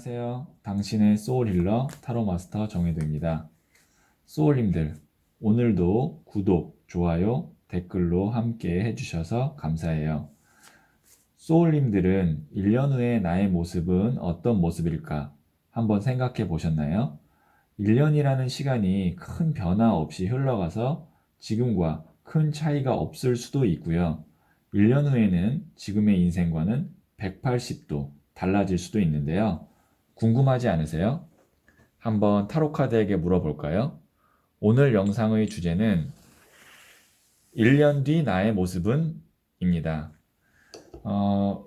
안녕하세요. 당신의 소울 힐러 타로 마스터 정혜도입니다. 소울님들, 오늘도 구독, 좋아요, 댓글로 함께 해주셔서 감사해요. 소울님들은 1년 후에 나의 모습은 어떤 모습일까? 한번 생각해 보셨나요? 1년이라는 시간이 큰 변화 없이 흘러가서 지금과 큰 차이가 없을 수도 있고요. 1년 후에는 지금의 인생과는 180도 달라질 수도 있는데요. 궁금하지 않으세요? 한번 타로카드에게 물어볼까요? 오늘 영상의 주제는 1년 뒤 나의 모습은? 입니다.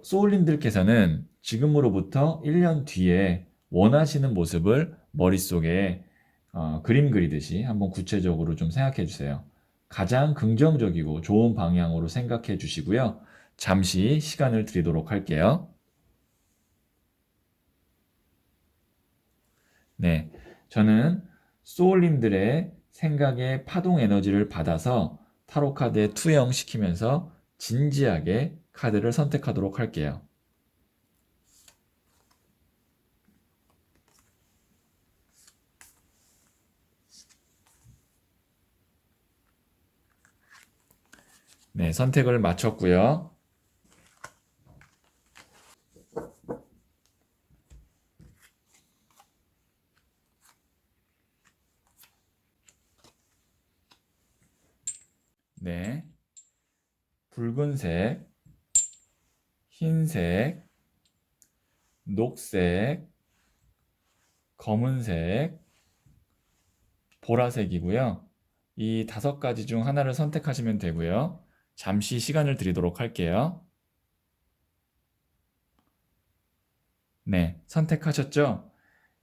소울님들께서는 지금으로부터 1년 뒤에 원하시는 모습을 머릿속에 그림 그리듯이 한번 구체적으로 좀 생각해 주세요. 가장 긍정적이고 좋은 방향으로 생각해 주시고요. 잠시 시간을 드리도록 할게요. 네, 저는 소울님들의 생각의 파동 에너지를 받아서 타로 카드에 투영시키면서 진지하게 카드를 선택하도록 할게요. 네, 선택을 마쳤고요. 네, 붉은색, 흰색, 녹색, 검은색, 보라색이고요. 이 5가지 중 하나를 선택하시면 되고요. 잠시 시간을 드리도록 할게요. 네, 선택하셨죠?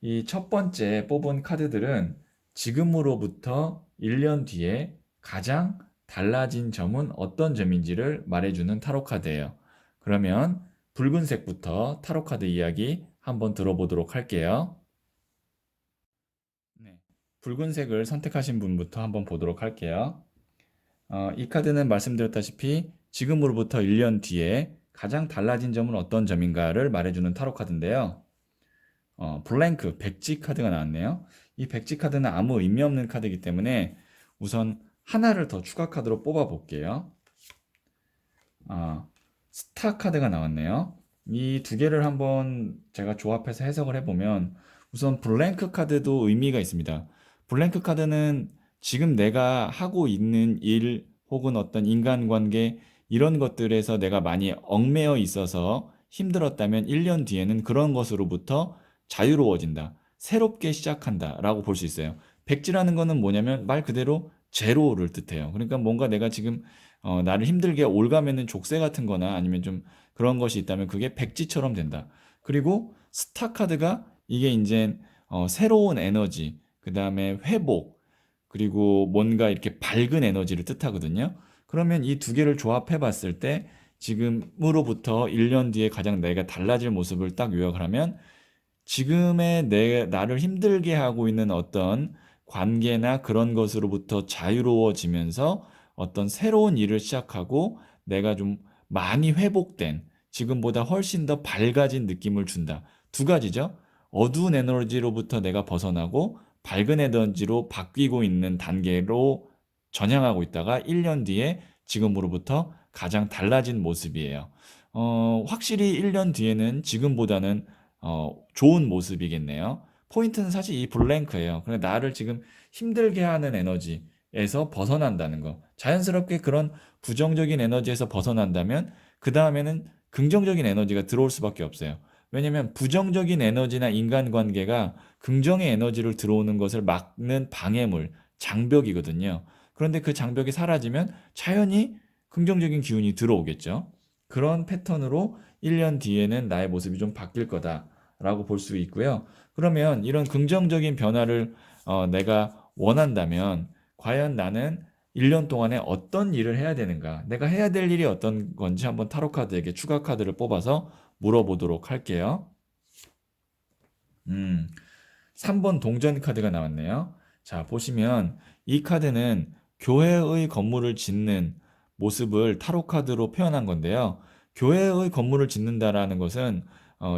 이 첫 번째 뽑은 카드들은 지금으로부터 1년 뒤에 가장 달라진 점은 어떤 점인지를 말해주는 타로 카드예요. 그러면 붉은색부터 타로 카드 이야기 한번 들어보도록 할게요. 네, 붉은색을 선택하신 분부터 한번 보도록 할게요. 이 카드는 말씀드렸다시피 지금으로부터 1년 뒤에 가장 달라진 점은 어떤 점인가를 말해주는 타로 카드인데요. 블랭크, 백지 카드가 나왔네요. 이 백지 카드는 아무 의미 없는 카드이기 때문에 우선 하나를 더 추가 카드로 뽑아 볼게요. 스타 카드가 나왔네요. 이 2개를 한번 제가 조합해서 해석을 해보면 우선 블랭크 카드도 의미가 있습니다. 블랭크 카드는 지금 내가 하고 있는 일 혹은 어떤 인간관계 이런 것들에서 내가 많이 얽매여 있어서 힘들었다면 1년 뒤에는 그런 것으로부터 자유로워진다. 새롭게 시작한다 라고 볼 수 있어요. 백지라는 거는 뭐냐면 말 그대로 제로를 뜻해요. 그러니까 뭔가 내가 지금 나를 힘들게 올가매는 족쇄 같은 거나 아니면 좀 그런 것이 있다면 그게 백지처럼 된다. 그리고 스타 카드가 이게 이제 새로운 에너지, 그 다음에 회복, 그리고 뭔가 이렇게 밝은 에너지를 뜻하거든요. 그러면 이 2개를 조합해 봤을 때 지금으로부터 1년 뒤에 가장 내가 달라질 모습을 딱 요약을 하면 지금의 나를 힘들게 하고 있는 어떤 관계나 그런 것으로부터 자유로워지면서 어떤 새로운 일을 시작하고 내가 좀 많이 회복된 지금보다 훨씬 더 밝아진 느낌을 준다. 2가지죠. 어두운 에너지로부터 내가 벗어나고 밝은 에너지로 바뀌고 있는 단계로 전향하고 있다가 1년 뒤에 지금으로부터 가장 달라진 모습이에요. 확실히 1년 뒤에는 지금보다는 좋은 모습이겠네요. 포인트는 사실 이 블랭크예요. 그러니까 나를 지금 힘들게 하는 에너지에서 벗어난다는 거. 자연스럽게 그런 부정적인 에너지에서 벗어난다면 그 다음에는 긍정적인 에너지가 들어올 수밖에 없어요. 왜냐면 부정적인 에너지나 인간관계가 긍정의 에너지를 들어오는 것을 막는 방해물, 장벽이거든요. 그런데 그 장벽이 사라지면 자연히 긍정적인 기운이 들어오겠죠. 그런 패턴으로 1년 뒤에는 나의 모습이 좀 바뀔 거다라고 볼 수 있고요. 그러면 이런 긍정적인 변화를 내가 원한다면 과연 나는 1년 동안에 어떤 일을 해야 되는가? 내가 해야 될 일이 어떤 건지 한번 타로 카드에게 추가 카드를 뽑아서 물어보도록 할게요. 음, 3번 동전 카드가 나왔네요. 자, 보시면 이 카드는 교회의 건물을 짓는 모습을 타로 카드로 표현한 건데요. 교회의 건물을 짓는다라는 것은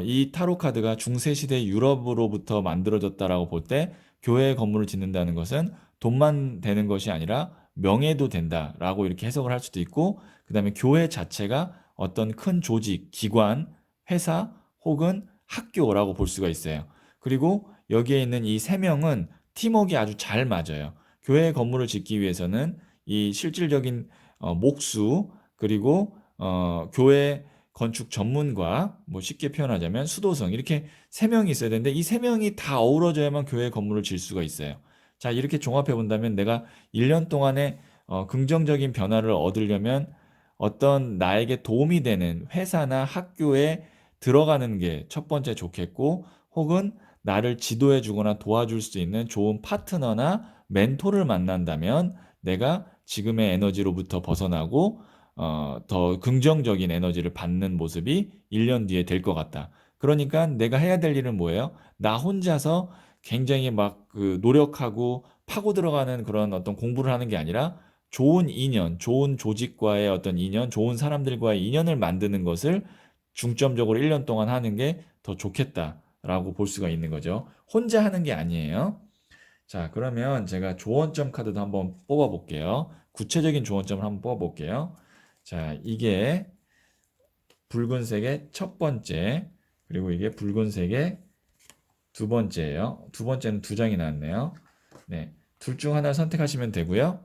이 타로 카드가 중세시대 유럽으로부터 만들어졌다라고 볼 때 교회 건물을 짓는다는 것은 돈만 되는 것이 아니라 명예도 된다라고 이렇게 해석을 할 수도 있고, 그다음에 교회 자체가 어떤 큰 조직, 기관, 회사 혹은 학교라고 볼 수가 있어요. 그리고 여기에 있는 이 세 명은 팀워크가 아주 잘 맞아요. 교회 건물을 짓기 위해서는 이 실질적인 목수, 그리고 교회 건축 전문가, 뭐 쉽게 표현하자면 수도성, 이렇게 세 명이 있어야 되는데 이 세 명이 다 어우러져야만 교회 건물을 질 수가 있어요. 자, 이렇게 종합해 본다면 내가 1년 동안에 긍정적인 변화를 얻으려면 어떤 나에게 도움이 되는 회사나 학교에 들어가는 게 첫 번째 좋겠고, 혹은 나를 지도해 주거나 도와줄 수 있는 좋은 파트너나 멘토를 만난다면 내가 지금의 에너지로부터 벗어나고 더 긍정적인 에너지를 받는 모습이 1년 뒤에 될 것 같다. 그러니까 내가 해야 될 일은 뭐예요? 나 혼자서 굉장히 막 그 노력하고 파고 들어가는 그런 어떤 공부를 하는 게 아니라 좋은 인연, 좋은 조직과의 어떤 인연, 좋은 사람들과의 인연을 만드는 것을 중점적으로 1년 동안 하는 게 더 좋겠다라고 볼 수가 있는 거죠. 혼자 하는 게 아니에요. 자, 그러면 제가 조언점 카드도 한번 뽑아 볼게요. 구체적인 조언점을 한번 뽑아 볼게요. 자, 이게 붉은색의 첫 번째, 그리고 이게 붉은색의 두 번째예요. 두 번째는 두 장이 나왔네요. 네, 둘 중 하나를 선택하시면 되고요.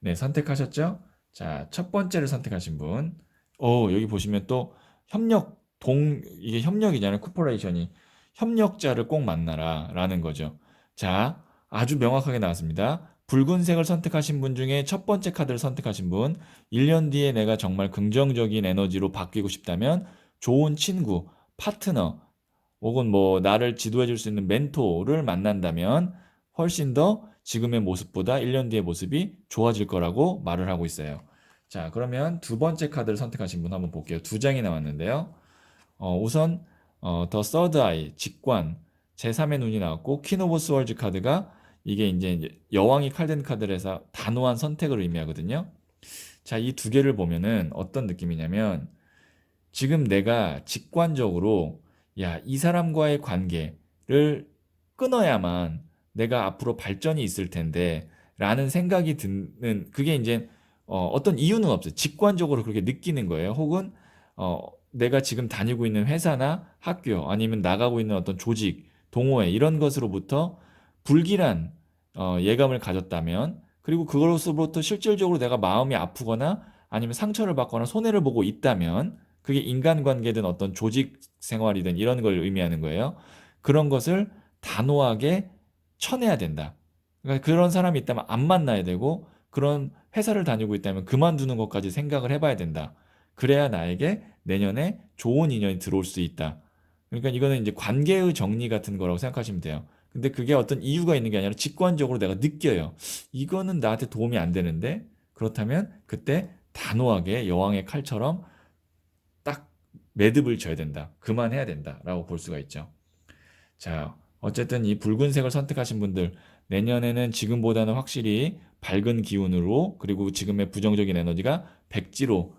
네, 선택하셨죠? 자, 첫 번째를 선택하신 분. 여기 보시면 또 이게 협력이잖아요. 코퍼레이션이. 협력자를 꼭 만나라 라는 거죠. 자, 아주 명확하게 나왔습니다. 붉은색을 선택하신 분 중에 첫 번째 카드를 선택하신 분, 1년 뒤에 내가 정말 긍정적인 에너지로 바뀌고 싶다면 좋은 친구, 파트너, 혹은 뭐 나를 지도해 줄 수 있는 멘토를 만난다면 훨씬 더 지금의 모습보다 1년 뒤의 모습이 좋아질 거라고 말을 하고 있어요. 자, 그러면 두 번째 카드를 선택하신 분 한번 볼게요. 두 장이 나왔는데요. 우선 더 서드 아이, 직관, 제3의 눈이 나왔고, 퀸 오브 스월즈 카드가 이게 이제 여왕이 칼든 카드에서 단호한 선택을 의미하거든요. 자, 이 두 개를 보면은 어떤 느낌이냐면 지금 내가 직관적으로 야, 이 사람과의 관계를 끊어야만 내가 앞으로 발전이 있을 텐데 라는 생각이 드는, 그게 이제 어떤 이유는 없어요. 직관적으로 그렇게 느끼는 거예요. 혹은 내가 지금 다니고 있는 회사나 학교 아니면 나가고 있는 어떤 조직, 동호회 이런 것으로부터 불길한 예감을 가졌다면, 그리고 그것으로부터 실질적으로 내가 마음이 아프거나 아니면 상처를 받거나 손해를 보고 있다면, 그게 인간관계든 어떤 조직 생활이든 이런 걸 의미하는 거예요. 그런 것을 단호하게 쳐내야 된다. 그러니까 그런 사람이 있다면 안 만나야 되고, 그런 회사를 다니고 있다면 그만두는 것까지 생각을 해봐야 된다. 그래야 나에게 내년에 좋은 인연이 들어올 수 있다. 그러니까 이거는 이제 관계의 정리 같은 거라고 생각하시면 돼요. 근데 그게 어떤 이유가 있는 게 아니라 직관적으로 내가 느껴요. 이거는 나한테 도움이 안 되는데, 그렇다면 그때 단호하게 여왕의 칼처럼 딱 매듭을 져야 된다. 그만해야 된다라고 볼 수가 있죠. 자, 어쨌든 이 붉은색을 선택하신 분들, 내년에는 지금보다는 확실히 밝은 기운으로, 그리고 지금의 부정적인 에너지가 백지로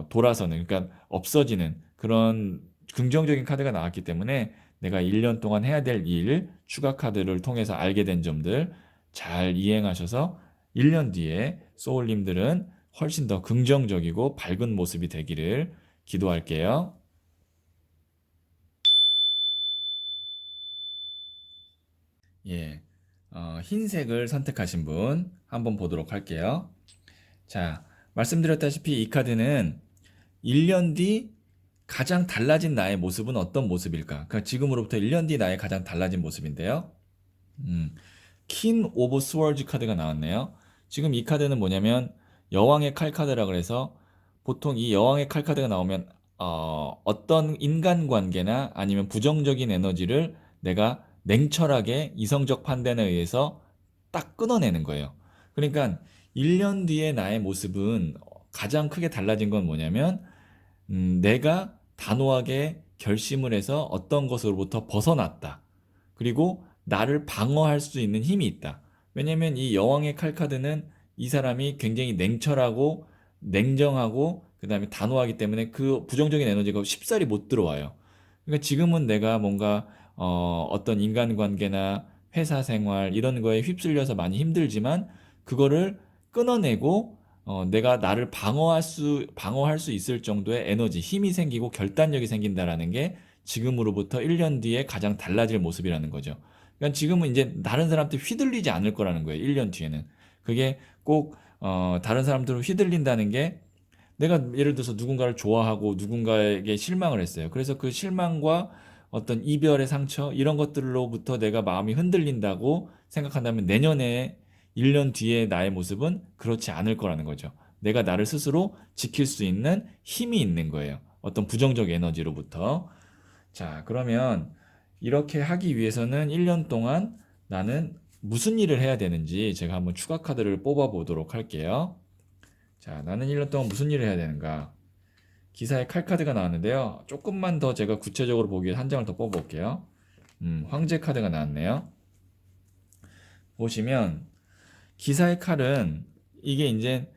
돌아서는, 그러니까 없어지는 그런 긍정적인 카드가 나왔기 때문에 내가 1년 동안 해야 될 일, 추가 카드를 통해서 알게 된 점들 잘 이행하셔서 1년 뒤에 소울님들은 훨씬 더 긍정적이고 밝은 모습이 되기를 기도할게요. 예, 흰색을 선택하신 분 한번 보도록 할게요. 자, 말씀드렸다시피 이 카드는 1년 뒤 가장 달라진 나의 모습은 어떤 모습일까? 그러니까 지금으로부터 1년 뒤 나의 가장 달라진 모습인데요. 음, 킹 오브 스월즈 카드가 나왔네요. 지금 이 카드는 뭐냐면 여왕의 칼 카드라 그래서, 보통 이 여왕의 칼 카드가 나오면 어떤 인간관계나 아니면 부정적인 에너지를 내가 냉철하게 이성적 판단에 의해서 딱 끊어내는 거예요. 그러니까 1년 뒤에 나의 모습은 가장 크게 달라진 건 뭐냐면, 내가 단호하게 결심을 해서 어떤 것으로부터 벗어났다. 그리고 나를 방어할 수 있는 힘이 있다. 왜냐면 이 여왕의 칼 카드는 이 사람이 굉장히 냉철하고 냉정하고 그 다음에 단호하기 때문에 그 부정적인 에너지가 쉽사리 못 들어와요. 그러니까 지금은 내가 뭔가 어떤 인간관계나 회사 생활 이런 거에 휩쓸려서 많이 힘들지만 그거를 끊어내고 내가 나를 방어할 수 있을 정도의 에너지, 힘이 생기고 결단력이 생긴다라는 게 지금으로부터 1년 뒤에 가장 달라질 모습이라는 거죠. 그러니까 지금은 이제 다른 사람한테 휘둘리지 않을 거라는 거예요. 1년 뒤에는. 그게 꼭 다른 사람들로 휘둘린다는 게 내가 예를 들어서 누군가를 좋아하고 누군가에게 실망을 했어요. 그래서 그 실망과 어떤 이별의 상처 이런 것들로부터 내가 마음이 흔들린다고 생각한다면 내년에 1년 뒤에 나의 모습은 그렇지 않을 거라는 거죠. 내가 나를 스스로 지킬 수 있는 힘이 있는 거예요. 어떤 부정적 에너지로부터. 자, 그러면 이렇게 하기 위해서는 1년 동안 나는 무슨 일을 해야 되는지 제가 한번 추가 카드를 뽑아 보도록 할게요. 자, 나는 1년 동안 무슨 일을 해야 되는가? 기사에 칼카드가 나왔는데요. 조금만 더 제가 구체적으로 보기 위해 한 장을 더 뽑아볼게요. 황제 카드가 나왔네요. 보시면 기사의 칼은 이게 이제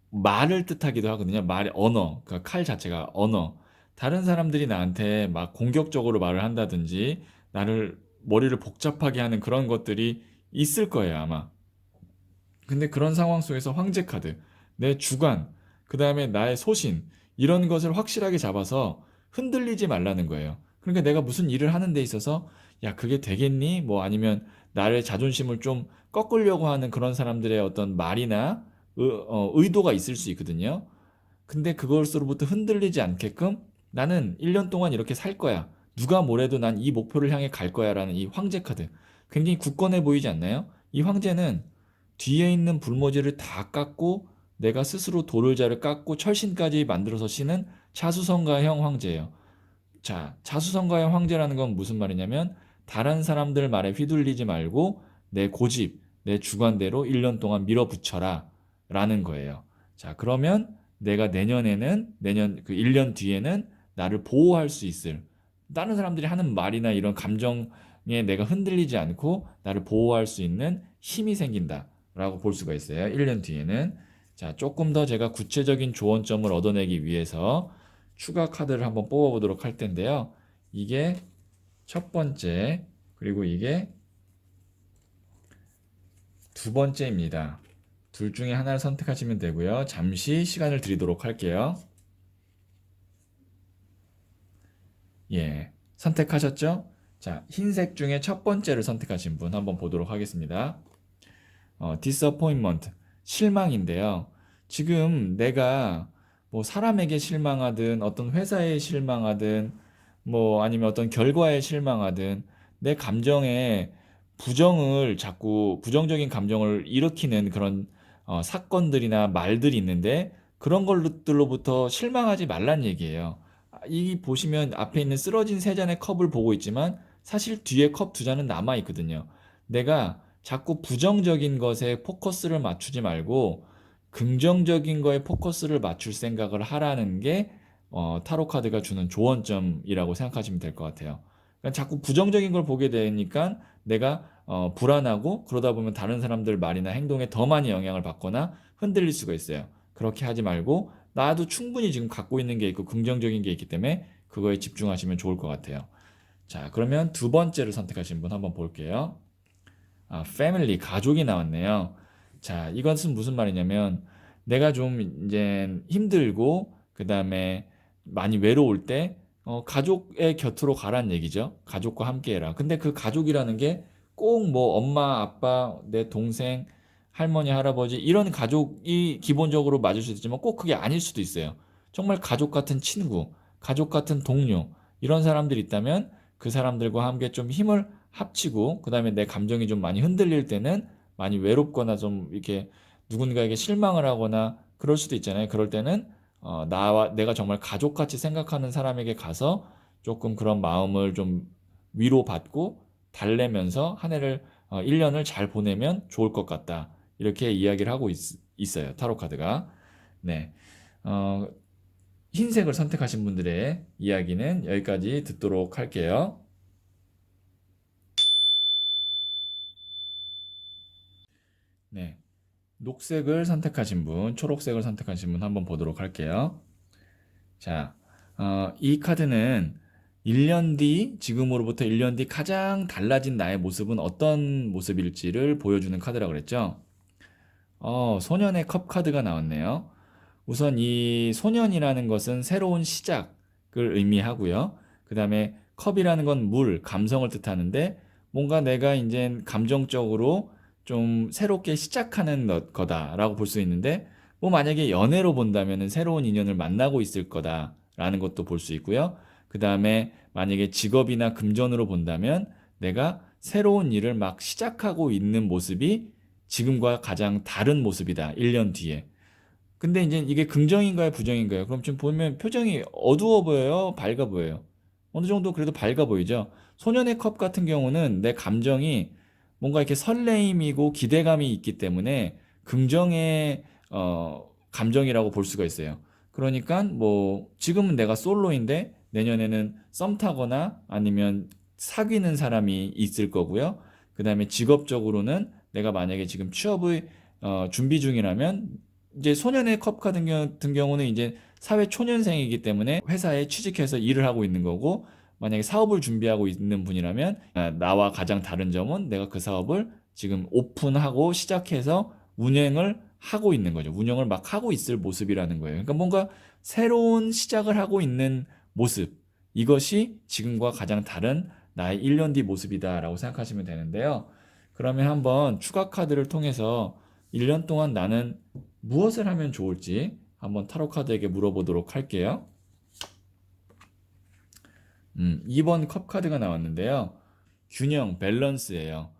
말을 뜻하기도 하거든요. 말의 언어, 그러니까 칼 자체가 언어. 다른 사람들이 나한테 막 공격적으로 말을 한다든지 나를 머리를 복잡하게 하는 그런 것들이 있을 거예요, 아마. 근데 그런 상황 속에서 황제 카드, 내 주관, 그 다음에 나의 소신, 이런 것을 확실하게 잡아서 흔들리지 말라는 거예요. 그러니까 내가 무슨 일을 하는 데 있어서, 야, 그게 되겠니? 뭐 아니면 나의 자존심을 좀 꺾으려고 하는 그런 사람들의 어떤 말이나 의도가 있을 수 있거든요. 근데 그것으로부터 흔들리지 않게끔 나는 1년 동안 이렇게 살 거야. 누가 뭐래도 난 이 목표를 향해 갈 거야 라는 이 황제 카드. 굉장히 굳건해 보이지 않나요? 이 황제는 뒤에 있는 불모지를 다 깎고 내가 스스로 도를자를 깎고 철신까지 만들어서 쉬는 자수성가형 황제예요. 자, 자수성가형 황제라는 건 무슨 말이냐면 다른 사람들 말에 휘둘리지 말고 내 고집, 내 주관대로 1년 동안 밀어붙여라 라는 거예요. 자, 그러면 내가 내년 그 1년 뒤에는 나를 보호할 수 있을 다른 사람들이 하는 말이나 이런 감정에 내가 흔들리지 않고 나를 보호할 수 있는 힘이 생긴다라고 볼 수가 있어요. 1년 뒤에는. 자, 조금 더 제가 구체적인 조언점을 얻어내기 위해서 추가 카드를 한번 뽑아보도록 할 텐데요. 이게 첫 번째, 그리고 이게 두 번째입니다. 둘 중에 하나를 선택하시면 되고요. 잠시 시간을 드리도록 할게요. 예, 선택하셨죠? 자, 흰색 중에 첫 번째를 선택하신 분 한번 보도록 하겠습니다. disappointment, 실망인데요. 지금 내가 뭐 사람에게 실망하든 어떤 회사에 실망하든 뭐 아니면 어떤 결과에 실망하든 내 감정에 부정적인 감정을 일으키는 그런 사건들이나 말들이 있는데 그런 것들로부터 실망하지 말란 얘기예요. 이 보시면 앞에 있는 쓰러진 세 잔의 컵을 보고 있지만 사실 뒤에 컵 두 잔은 남아 있거든요. 내가 자꾸 부정적인 것에 포커스를 맞추지 말고 긍정적인 거에 포커스를 맞출 생각을 하라는 게 타로 카드가 주는 조언점이라고 생각하시면 될 것 같아요. 그러니까 자꾸 부정적인 걸 보게 되니까 내가 불안하고 그러다 보면 다른 사람들 말이나 행동에 더 많이 영향을 받거나 흔들릴 수가 있어요. 그렇게 하지 말고 나도 충분히 지금 갖고 있는 게 있고 긍정적인 게 있기 때문에 그거에 집중하시면 좋을 것 같아요. 자, 그러면 두 번째를 선택하신 분 한번 볼게요. 패밀리, 가족이 나왔네요. 자, 이것은 무슨 말이냐면 내가 좀 이제 힘들고 그다음에 많이 외로울 때 가족의 곁으로 가란 얘기죠. 가족과 함께 해라. 근데 그 가족이라는 게 꼭 뭐 엄마, 아빠, 내 동생, 할머니, 할아버지 이런 가족이 기본적으로 맞을 수 있지만 꼭 그게 아닐 수도 있어요. 정말 가족 같은 친구, 가족 같은 동료 이런 사람들이 있다면 그 사람들과 함께 좀 힘을 합치고 그다음에 내 감정이 좀 많이 흔들릴 때는 많이 외롭거나 좀 이렇게 누군가에게 실망을 하거나 그럴 수도 있잖아요. 그럴 때는 나와 내가 정말 가족같이 생각하는 사람에게 가서 조금 그런 마음을 좀 위로받고 달래면서 한 해를 1년을 잘 보내면 좋을 것 같다. 이렇게 이야기를 하고 있어요. 타로 카드가. 네. 어, 흰색을 선택하신 분들의 이야기는 여기까지 듣도록 할게요. 네. 녹색을 선택하신 분, 초록색을 선택하신 분 한번 보도록 할게요. 자, 이 카드는 1년 뒤, 지금으로부터 1년 뒤 가장 달라진 나의 모습은 어떤 모습일지를 보여주는 카드라고 그랬죠? 소년의 컵 카드가 나왔네요. 우선 이 소년이라는 것은 새로운 시작을 의미하고요. 그 다음에 컵이라는 건 물, 감성을 뜻하는데 뭔가 내가 이제 감정적으로 좀 새롭게 시작하는 거다라고 볼 수 있는데 뭐 만약에 연애로 본다면 새로운 인연을 만나고 있을 거다라는 것도 볼 수 있고요. 그 다음에 만약에 직업이나 금전으로 본다면 내가 새로운 일을 막 시작하고 있는 모습이 지금과 가장 다른 모습이다. 1년 뒤에. 근데 이제 이게 긍정인가요, 부정인가요? 그럼 지금 보면 표정이 어두워 보여요, 밝아 보여요? 어느 정도 그래도 밝아 보이죠? 소년의 컵 같은 경우는 내 감정이 뭔가 이렇게 설레임이고 기대감이 있기 때문에 긍정의 감정이라고 볼 수가 있어요. 그러니까 뭐 지금은 내가 솔로인데 내년에는 썸 타거나 아니면 사귀는 사람이 있을 거고요. 그다음에 직업적으로는 내가 만약에 지금 취업을 준비 중이라면 이제 소년의 컵 같은 경우는 이제 사회 초년생이기 때문에 회사에 취직해서 일을 하고 있는 거고 만약에 사업을 준비하고 있는 분이라면 나와 가장 다른 점은 내가 그 사업을 지금 오픈하고 시작해서 운영을 하고 있는 거죠. 운영을 막 하고 있을 모습이라는 거예요. 그러니까 뭔가 새로운 시작을 하고 있는 모습. 이것이 지금과 가장 다른 나의 1년 뒤 모습이다라고 생각하시면 되는데요. 그러면 한번 추가 카드를 통해서 1년 동안 나는 무엇을 하면 좋을지 한번 타로 카드에게 물어보도록 할게요. 2번 컵 카드가 나왔는데요. 균형, 밸런스예요.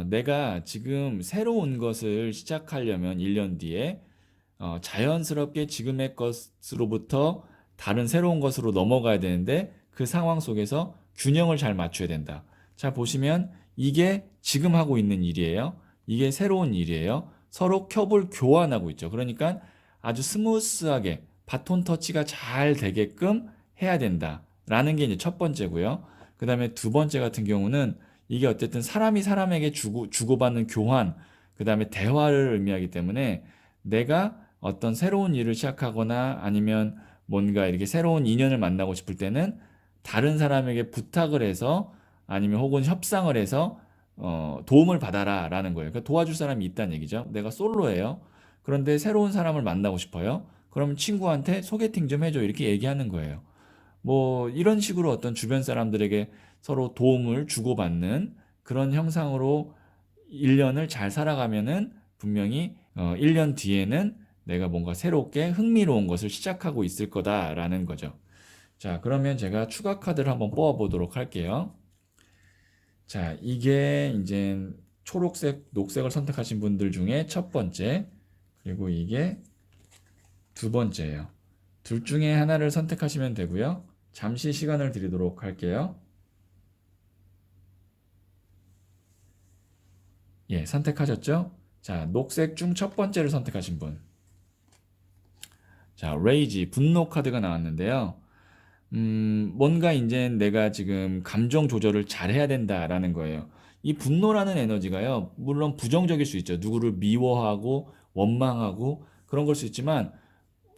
내가 지금 새로운 것을 시작하려면 1년 뒤에 자연스럽게 지금의 것으로부터 다른 새로운 것으로 넘어가야 되는데 그 상황 속에서 균형을 잘 맞춰야 된다. 자, 보시면 이게 지금 하고 있는 일이에요. 이게 새로운 일이에요. 서로 컵을 교환하고 있죠. 그러니까 아주 스무스하게 바톤 터치가 잘 되게끔 해야 된다라는 게 이제 첫 번째고요. 그 다음에 두 번째 같은 경우는 이게 어쨌든 사람이 사람에게 주고받는 교환, 그 다음에 대화를 의미하기 때문에 내가 어떤 새로운 일을 시작하거나 아니면 뭔가 이렇게 새로운 인연을 만나고 싶을 때는 다른 사람에게 부탁을 해서 아니면 혹은 협상을 해서 도움을 받아라 라는 거예요. 그러니까 도와줄 사람이 있다는 얘기죠. 내가 솔로예요. 그런데 새로운 사람을 만나고 싶어요. 그러면 친구한테 소개팅 좀 해줘 이렇게 얘기하는 거예요. 뭐 이런 식으로 어떤 주변 사람들에게 서로 도움을 주고받는 그런 형상으로 1년을 잘 살아가면은 분명히 1년 뒤에는 내가 뭔가 새롭게 흥미로운 것을 시작하고 있을 거다라는 거죠. 자, 그러면 제가 추가 카드를 한번 뽑아 보도록 할게요. 자, 이게 이제 초록색, 녹색을 선택하신 분들 중에 첫 번째, 그리고 이게 두 번째예요. 둘 중에 하나를 선택하시면 되고요. 잠시 시간을 드리도록 할게요. 예, 선택하셨죠? 자, 녹색 중 첫 번째를 선택하신 분. 자, 레이지, 분노 카드가 나왔는데요. 뭔가 이제 내가 지금 감정 조절을 잘 해야 된다라는 거예요. 이 분노라는 에너지가요, 물론 부정적일 수 있죠. 누구를 미워하고 원망하고 그런 걸 수 있지만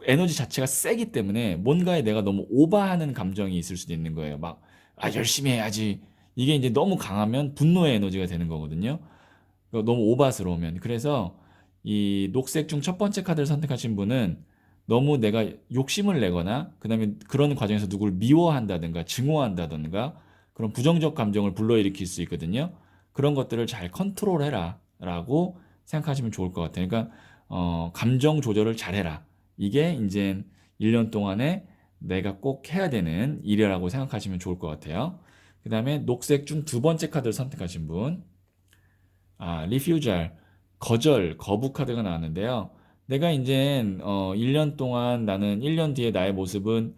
에너지 자체가 세기 때문에 뭔가에 내가 너무 오버하는 감정이 있을 수도 있는 거예요. 막, 열심히 해야지. 이게 이제 너무 강하면 분노의 에너지가 되는 거거든요. 너무 오바스러우면. 그래서 이 녹색 중 첫 번째 카드를 선택하신 분은 너무 내가 욕심을 내거나 그다음에 그런 과정에서 누굴 미워한다든가 증오한다든가 그런 부정적 감정을 불러일으킬 수 있거든요. 그런 것들을 잘 컨트롤해라 라고 생각하시면 좋을 것 같아요. 그러니까 감정 조절을 잘해라. 이게 이제 1년 동안에 내가 꼭 해야 되는 일이라고 생각하시면 좋을 것 같아요. 그 다음에 녹색 중 두 번째 카드를 선택하신 분, refusal, 거절, 거부 카드가 나왔는데요. 내가 이제 1년 동안 나는 1년 뒤에 나의 모습은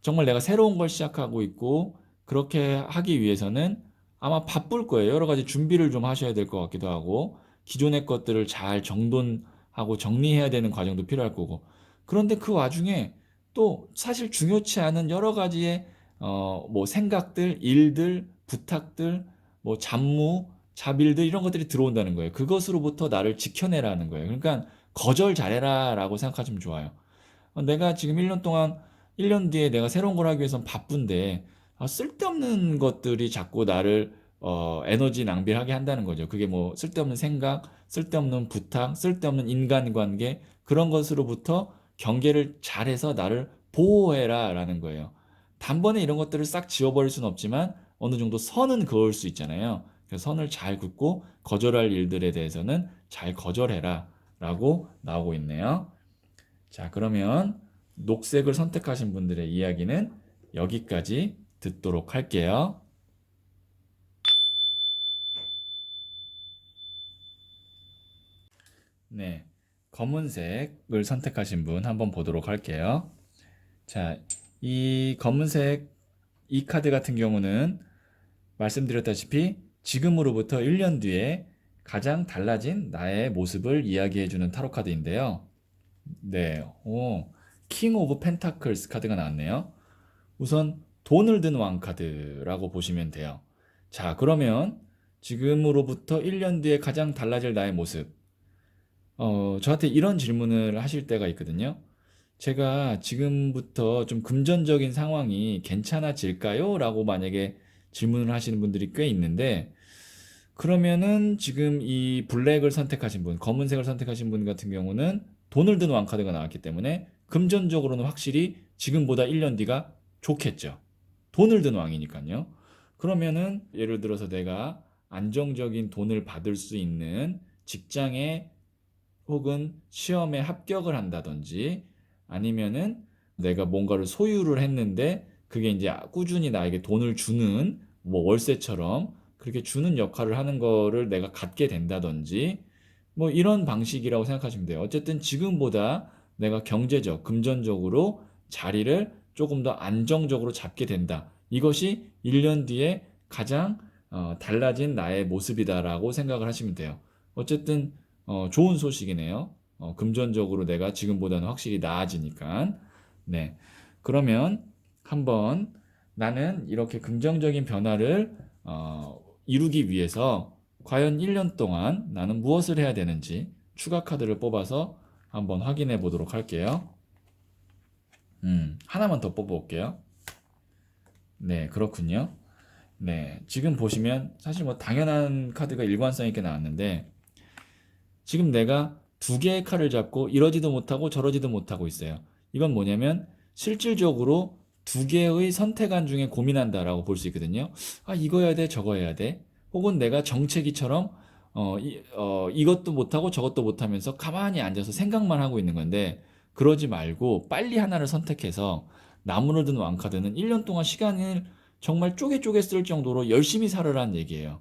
정말 내가 새로운 걸 시작하고 있고 그렇게 하기 위해서는 아마 바쁠 거예요. 여러 가지 준비를 좀 하셔야 될 것 같기도 하고 기존의 것들을 잘 정돈하고 정리해야 되는 과정도 필요할 거고 그런데 그 와중에 또 사실 중요치 않은 여러 가지의 뭐 생각들, 일들, 부탁들, 뭐 잡무 자빌드 이런 것들이 들어온다는 거예요. 그것으로부터 나를 지켜내라는 거예요. 그러니까 거절 잘해라 라고 생각하시면 좋아요. 내가 지금 1년 동안 1년 뒤에 내가 새로운 걸 하기 위해선 바쁜데 쓸데없는 것들이 자꾸 나를 에너지 낭비를 하게 한다는 거죠. 그게 뭐 쓸데없는 생각, 쓸데없는 부탁, 쓸데없는 인간관계 그런 것으로부터 경계를 잘해서 나를 보호해라 라는 거예요. 단번에 이런 것들을 싹 지워버릴 수는 없지만 어느 정도 선은 그을 수 있잖아요. 그래서 선을 잘 긋고 거절할 일들에 대해서는 잘 거절해라 라고 나오고 있네요. 자, 그러면 녹색을 선택하신 분들의 이야기는 여기까지 듣도록 할게요. 네, 검은색을 선택하신 분 한번 보도록 할게요. 자, 이 검은색 이 카드 같은 경우는 말씀드렸다시피 지금으로부터 1년 뒤에 가장 달라진 나의 모습을 이야기해주는 타로 카드인데요. 네, 킹 오브 펜타클스 카드가 나왔네요. 우선 돈을 든 왕 카드라고 보시면 돼요. 자, 그러면 지금으로부터 1년 뒤에 가장 달라질 나의 모습. 저한테 이런 질문을 하실 때가 있거든요. 제가 지금부터 좀 금전적인 상황이 괜찮아질까요? 라고 만약에 질문을 하시는 분들이 꽤 있는데, 그러면은 지금 이 블랙을 선택하신 분, 검은색을 선택하신 분 같은 경우는 돈을 든 왕카드가 나왔기 때문에 금전적으로는 확실히 지금보다 1년 뒤가 좋겠죠. 돈을 든 왕이니까요. 그러면은 예를 들어서 내가 안정적인 돈을 받을 수 있는 직장에 혹은 시험에 합격을 한다든지 아니면은 내가 뭔가를 소유를 했는데 그게 이제 꾸준히 나에게 돈을 주는 뭐 월세처럼 그렇게 주는 역할을 하는 거를 내가 갖게 된다든지 뭐 이런 방식이라고 생각하시면 돼요. 어쨌든 지금보다 내가 경제적, 금전적으로 자리를 조금 더 안정적으로 잡게 된다. 이것이 1년 뒤에 가장 달라진 나의 모습이다라고 생각을 하시면 돼요. 어쨌든 좋은 소식이네요. 금전적으로 내가 지금보다는 확실히 나아지니까. 네. 그러면 한번 나는 이렇게 긍정적인 변화를 이루기 위해서 과연 1년 동안 나는 무엇을 해야 되는지 추가 카드를 뽑아서 한번 확인해 보도록 할게요. 하나만 더 뽑아볼게요. 네, 그렇군요. 네, 지금 보시면 사실 뭐 당연한 카드가 일관성 있게 나왔는데 지금 내가 두 개의 칼을 잡고 이러지도 못하고 저러지도 못하고 있어요. 이건 뭐냐면 실질적으로 두 개의 선택안 중에 고민한다라고 볼 수 있거든요. 아, 이거 해야 돼, 저거 해야 돼. 혹은 내가 정체기처럼 이것도 못하고 저것도 못하면서 가만히 앉아서 생각만 하고 있는 건데 그러지 말고 빨리 하나를 선택해서 나무를 든 왕카드는 1년 동안 시간을 정말 쪼개 쓸 정도로 열심히 살으라는 얘기예요.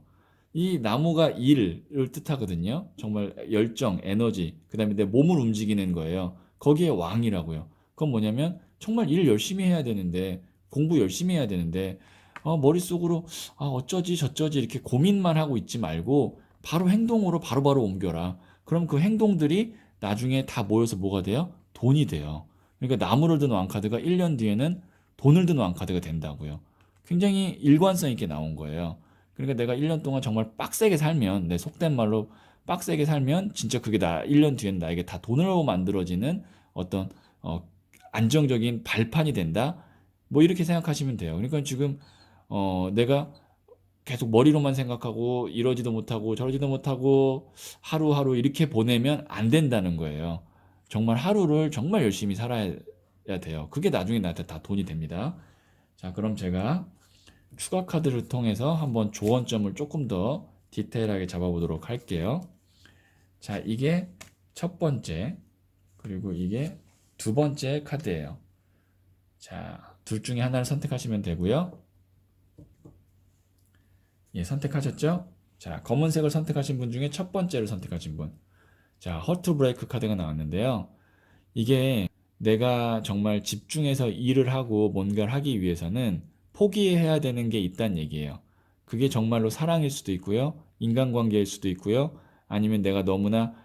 이 나무가 일을 뜻하거든요. 정말 열정, 에너지, 그 다음에 내 몸을 움직이는 거예요. 거기에 왕이라고요. 그건 뭐냐면 정말 일 열심히 해야 되는데, 공부 열심히 해야 되는데, 머릿속으로 어쩌지 저쩌지 이렇게 고민만 하고 있지 말고 바로 행동으로 바로바로 옮겨라. 그럼 그 행동들이 나중에 다 모여서 뭐가 돼요? 돈이 돼요. 그러니까 나무를 든 왕카드가 1년 뒤에는 돈을 든 왕카드가 된다고요. 굉장히 일관성 있게 나온 거예요. 그러니까 내가 1년 동안 정말 빡세게 살면, 내 속된 말로 빡세게 살면, 진짜 그게 1년 뒤엔 나에게 다 돈으로 만들어지는 어떤, 안정적인 발판이 된다? 뭐 이렇게 생각하시면 돼요. 그러니까 지금, 내가 계속 머리로만 생각하고, 이러지도 못하고, 저러지도 못하고, 하루하루 이렇게 보내면 안 된다는 거예요. 정말 하루를 정말 열심히 살아야 돼요. 그게 나중에 나한테 다 돈이 됩니다. 자, 그럼 제가 추가 카드를 통해서 한번 조언점을 조금 더 디테일하게 잡아보도록 할게요. 자, 이게 첫 번째, 그리고 이게 두 번째 카드예요. 자, 둘 중에 하나를 선택하시면 되고요. 예, 선택하셨죠? 자, 검은색을 선택하신 분 중에 첫 번째를 선택하신 분. 자, 허트 브레이크 카드가 나왔는데요. 이게 내가 정말 집중해서 일을 하고 뭔가를 하기 위해서는 포기해야 되는 게 있다는 얘기예요. 그게 정말로 사랑일 수도 있고요. 인간관계일 수도 있고요. 아니면 내가 너무나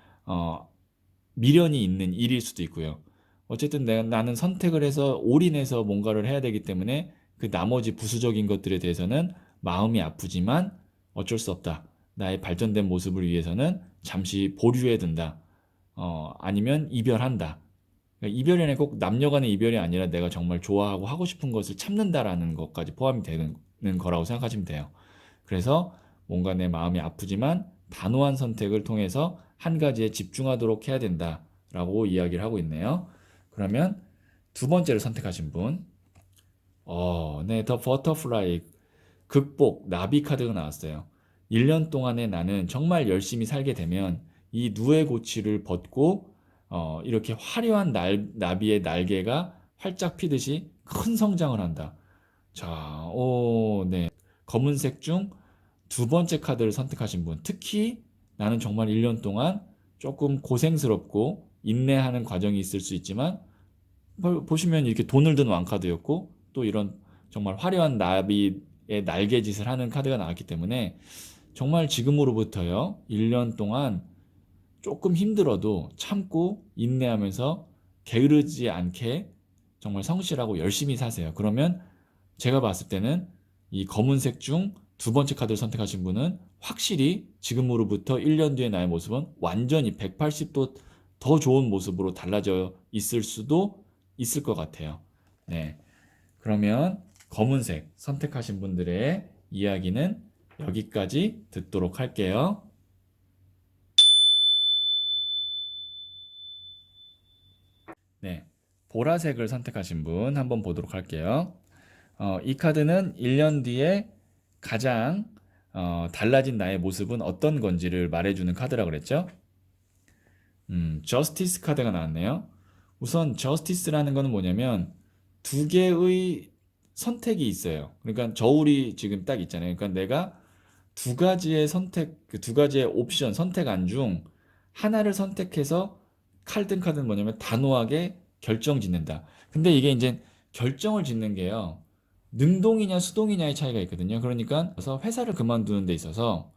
미련이 있는 일일 수도 있고요. 어쨌든 나는 선택을 해서 올인해서 뭔가를 해야 되기 때문에 그 나머지 부수적인 것들에 대해서는 마음이 아프지만 어쩔 수 없다. 나의 발전된 모습을 위해서는 잠시 보류해 둔다. 아니면 이별한다. 그러니까 이별에는 꼭 남녀 간의 이별이 아니라 내가 정말 좋아하고 하고 싶은 것을 참는다라는 것까지 포함이 되는 거라고 생각하시면 돼요. 그래서 뭔가 내 마음이 아프지만 단호한 선택을 통해서 한 가지에 집중하도록 해야 된다라고 이야기를 하고 있네요. 그러면 두 번째를 선택하신 분, 네, 더 버터플라이 극복 나비 카드가 나왔어요. 1년 동안에 나는 정말 열심히 살게 되면 이 누에 고치를 벗고 이렇게 화려한 나비의 날개가 활짝 피듯이 큰 성장을 한다. 자, 네. 검은색 중 두 번째 카드를 선택하신 분, 특히 나는 정말 1년 동안 조금 고생스럽고 인내하는 과정이 있을 수 있지만 보시면 이렇게 돈을 든 왕카드였고 또 이런 정말 화려한 나비의 날개짓을 하는 카드가 나왔기 때문에 정말 지금으로부터요 1년 동안 조금 힘들어도 참고 인내하면서 게으르지 않게 정말 성실하고 열심히 사세요. 그러면 제가 봤을 때는 이 검은색 중 두 번째 카드를 선택하신 분은 확실히 지금으로부터 1년 뒤의 나의 모습은 완전히 180도 더 좋은 모습으로 달라져 있을 수도 있을 것 같아요. 네. 그러면 검은색 선택하신 분들의 이야기는 여기까지 듣도록 할게요. 네. 보라색을 선택하신 분 한번 보도록 할게요. 이 카드는 1년 뒤에 가장 달라진 나의 모습은 어떤 건지를 말해주는 카드라 그랬죠? 저스티스 카드가 나왔네요. 우선 저스티스라는 거는 뭐냐면 두 개의 선택이 있어요. 그러니까 저울이 지금 딱 있잖아요. 그러니까 내가 두 가지의 선택, 그 두 가지의 옵션 선택안 중 하나를 선택해서 칼든 카드는 뭐냐면 단호하게 결정 짓는다. 근데 이게 이제 결정을 짓는 게요. 능동이냐 수동이냐의 차이가 있거든요. 그러니까 그래서 회사를 그만두는 데 있어서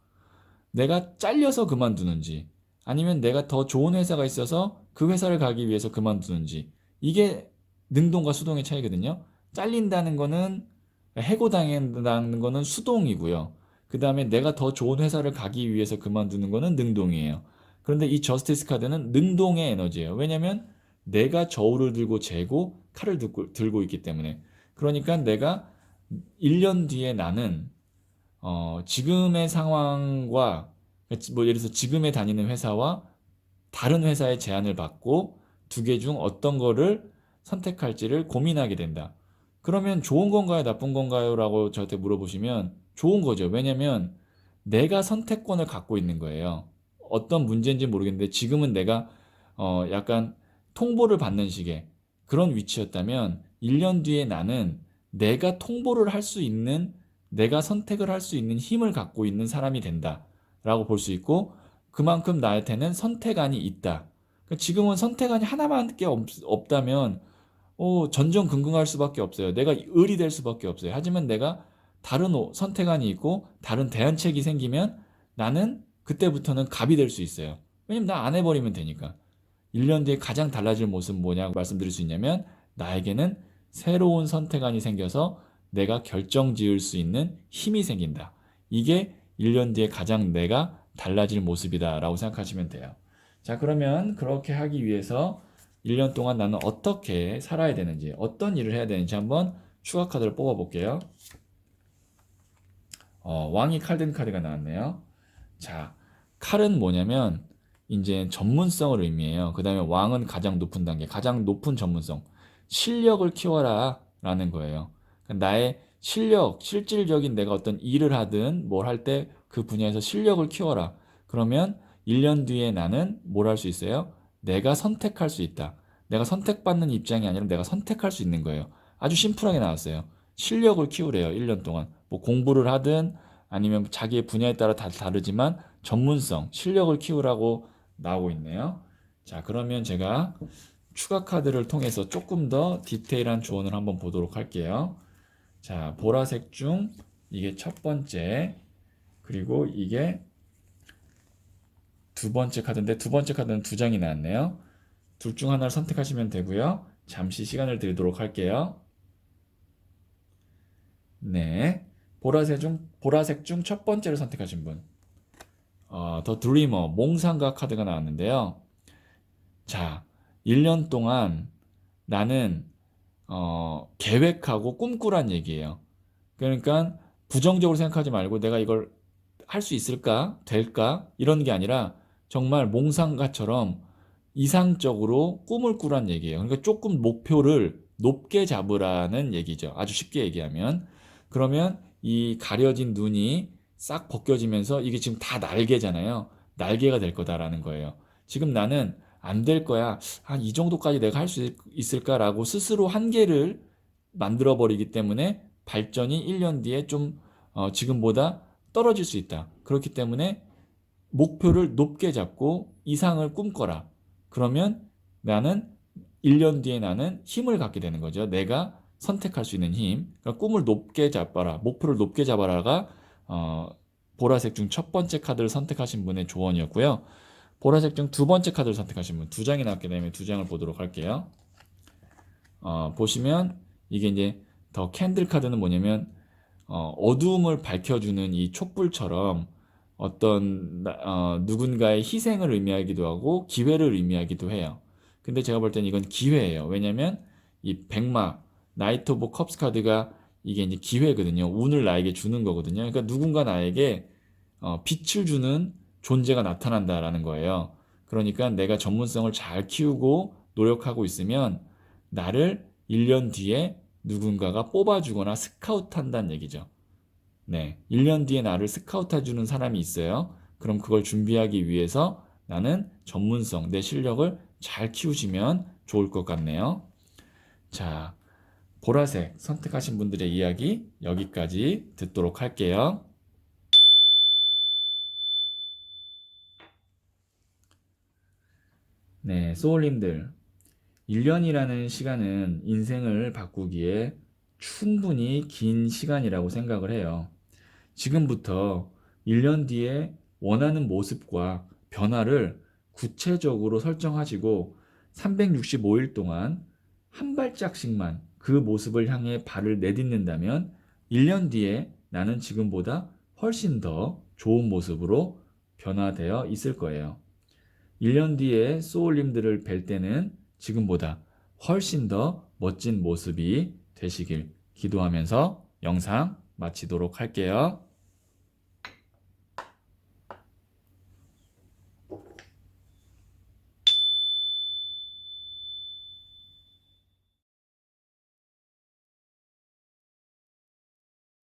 내가 잘려서 그만두는지 아니면 내가 더 좋은 회사가 있어서 그 회사를 가기 위해서 그만두는지 이게 능동과 수동의 차이거든요. 잘린다는 거는 해고당한다는 거는 수동이고요. 그 다음에 내가 더 좋은 회사를 가기 위해서 그만두는 거는 능동이에요. 그런데 이 저스티스 카드는 능동의 에너지예요. 왜냐면 내가 저울을 들고 재고 칼을 들고 있기 때문에. 그러니까 내가 1년 뒤에 나는 지금의 상황과 뭐 예를 들어서 지금에 다니는 회사와 다른 회사의 제안을 받고 두 개 중 어떤 거를 선택할지를 고민하게 된다. 그러면 좋은 건가요, 나쁜 건가요? 라고 저한테 물어보시면 좋은 거죠. 왜냐면 내가 선택권을 갖고 있는 거예요. 어떤 문제인지 모르겠는데 지금은 내가 약간 통보를 받는 식의 그런 위치였다면 1년 뒤에 나는 내가 통보를 할 수 있는 내가 선택을 할 수 있는 힘을 갖고 있는 사람이 된다라고 볼 수 있고 그만큼 나한테는 선택안이 있다. 그러니까 지금은 선택안이 하나밖에 없다면 전전긍긍할 수밖에 없어요. 내가 을이 될 수밖에 없어요. 하지만 내가 다른 선택안이 있고 다른 대안책이 생기면 나는 그때부터는 갑이 될 수 있어요. 왜냐면 나 안 해버리면 되니까. 1년 뒤에 가장 달라질 모습은 뭐냐고 말씀드릴 수 있냐면 나에게는 새로운 선택안이 생겨서 내가 결정 지을 수 있는 힘이 생긴다. 이게 1년 뒤에 가장 내가 달라질 모습이다라고 생각하시면 돼요. 자, 그러면 그렇게 하기 위해서 1년 동안 나는 어떻게 살아야 되는지, 어떤 일을 해야 되는지 한번 추가 카드를 뽑아 볼게요. 왕이 칼든 카드가 나왔네요. 자, 칼은 뭐냐면 이제 전문성을 의미해요. 그 다음에 왕은 가장 높은 단계, 가장 높은 전문성, 실력을 키워라 라는 거예요. 그러니까 나의 실력, 실질적인 내가 어떤 일을 하든 뭘 할 때 그 분야에서 실력을 키워라. 그러면 1년 뒤에 나는 뭘 할 수 있어요? 내가 선택할 수 있다. 내가 선택받는 입장이 아니라 내가 선택할 수 있는 거예요. 아주 심플하게 나왔어요. 실력을 키우래요. 1년 동안. 뭐 공부를 하든 아니면 자기의 분야에 따라 다 다르지만 전문성, 실력을 키우라고 나오고 있네요. 자, 그러면 제가 추가 카드를 통해서 조금 더 디테일한 조언을 한번 보도록 할게요. 자, 보라색 중 이게 첫 번째, 그리고 이게 두 번째 카드인데 두 번째 카드는 두 장이 나왔네요. 둘 중 하나를 선택하시면 되고요. 잠시 시간을 드리도록 할게요. 네. 보라색 중 첫 번째를 선택하신 분. 더 드리머, 몽상가 카드가 나왔는데요. 자, 1년 동안 나는 계획하고 꿈꾸란 얘기예요. 그러니까 부정적으로 생각하지 말고 내가 이걸 할 수 있을까? 될까? 이런 게 아니라 정말 몽상가처럼 이상적으로 꿈을 꾸란 얘기예요. 그러니까 조금 목표를 높게 잡으라는 얘기죠. 아주 쉽게 얘기하면. 그러면 이 가려진 눈이 싹 벗겨지면서 이게 지금 다 날개잖아요. 날개가 될 거다라는 거예요. 지금 나는 안 될 거야. 한 이 정도까지 내가 할 수 있을까라고 스스로 한계를 만들어 버리기 때문에 발전이 1년 뒤에 좀 지금보다 떨어질 수 있다. 그렇기 때문에 목표를 높게 잡고 이상을 꿈꿔라. 그러면 나는 1년 뒤에 나는 힘을 갖게 되는 거죠. 내가 선택할 수 있는 힘. 그러니까 꿈을 높게 잡아라. 목표를 높게 잡아라가 보라색 중 첫 번째 카드를 선택하신 분의 조언이었고요. 보라색 중 두 번째 카드를 선택하신 분, 두 장이 나왔기 때문에 두 장을 보도록 할게요. 보시면 이게 이제 더 캔들 카드는 뭐냐면 어두움을 밝혀주는 이 촛불처럼 어떤 누군가의 희생을 의미하기도 하고 기회를 의미하기도 해요. 근데 제가 볼 때는 이건 기회예요. 왜냐면 이 백마 나이트 오브 컵스 카드가 이게 이제 기회거든요. 운을 나에게 주는 거거든요. 그러니까 누군가 나에게 빛을 주는 존재가 나타난다라는 거예요. 그러니까 내가 전문성을 잘 키우고 노력하고 있으면 나를 1년 뒤에 누군가가 뽑아주거나 스카우트한다는 얘기죠. 네, 1년 뒤에 나를 스카우트해주는 사람이 있어요. 그럼 그걸 준비하기 위해서 나는 전문성, 내 실력을 잘 키우시면 좋을 것 같네요. 자, 보라색 선택하신 분들의 이야기 여기까지 듣도록 할게요. 네, 소울님들. 1년이라는 시간은 인생을 바꾸기에 충분히 긴 시간이라고 생각을 해요. 지금부터 1년 뒤에 원하는 모습과 변화를 구체적으로 설정하시고 365일 동안 한 발짝씩만 그 모습을 향해 발을 내딛는다면 1년 뒤에 나는 지금보다 훨씬 더 좋은 모습으로 변화되어 있을 거예요. 1년 뒤에 소울님들을 뵐 때는 지금보다 훨씬 더 멋진 모습이 되시길 기도하면서 영상 마치도록 할게요.